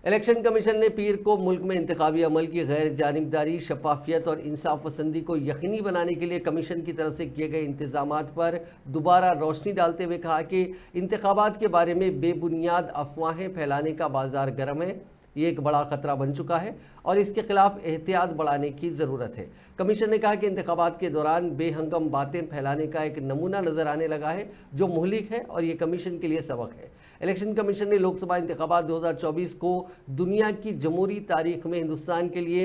Election commission ने पीर को मुल्क में इंतखाबी अमल की गैर जानिबदारी, शफाफियत और इंसाफ पसंदी को यकीनी बनाने के लिए कमीशन की तरफ से किए गए इंतजामात पर दोबारा रोशनी डालते हुए कहा कि इंतखाबात के बारे में बेबुनियाद अफवाहें फैलाने का बाजार गर्म है। ये एक बड़ा खतरा बन चुका है और इसके खिलाफ एहतियात बढ़ाने की ज़रूरत है। कमीशन ने कहा कि इंतखाबात के दौरान बेहंगम बातें फैलाने का एक नमूना नज़र आने लगा है जो मुहलिक है और ये कमीशन के लिए सबक है। इलेक्शन कमीशन ने लोकसभा इंतखाबात 2024 को दुनिया की जमहूरी तारीख में हिंदुस्तान के लिए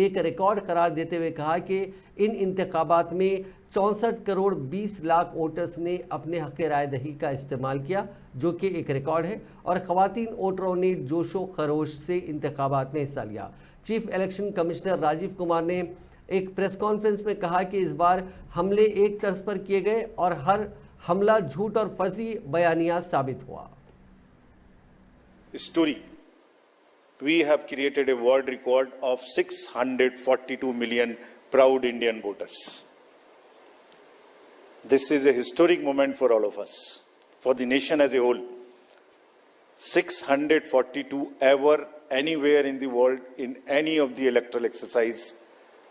एक रिकॉर्ड करार देते हुए कहा कि इन इंतखाबात में 64 करोड़ 20 लाख वोटर्स ने अपने हक़ राय दही का इस्तेमाल किया, जो कि एक रिकॉर्ड है, और ख़वातीन वोटरों ने जोशो खरोश से इंतखाबात में हिस्सा लिया। Chief election commissioner Rajiv Kumar ने एक प्रेस कॉन्फ्रेंस में कहा कि इस बार हमले एक तर्ज पर किए गए और हर हमला झूठ और फर्जी बयानिया साबित हुआ। Story. We have created a world record of 642 million proud Indian voters. This is a historic moment for all of us, for the nation as a whole. 642 ever, anywhere in the world, in any of the electoral exercise.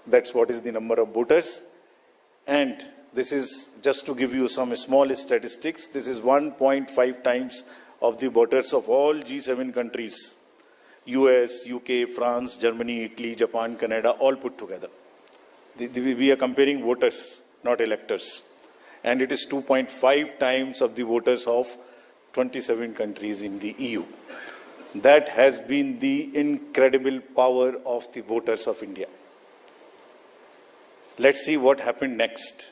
That's what is the number of voters. And this is just to give you some small statistics. This is 1.5 times of the voters of all G7 countries, US, UK, France, Germany, Italy, Japan, Canada, all put together. We are comparing voters, not electors. And it is 2.5 times of the voters of 27 countries in the EU. That has been the incredible power of the voters of India. Let's see what happened next.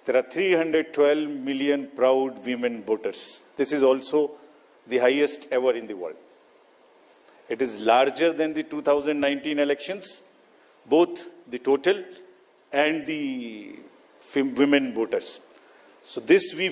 There are 312 million proud women voters. This is also the highest ever in the world. It is larger than the 2019 elections, both the total and the women voters. So this we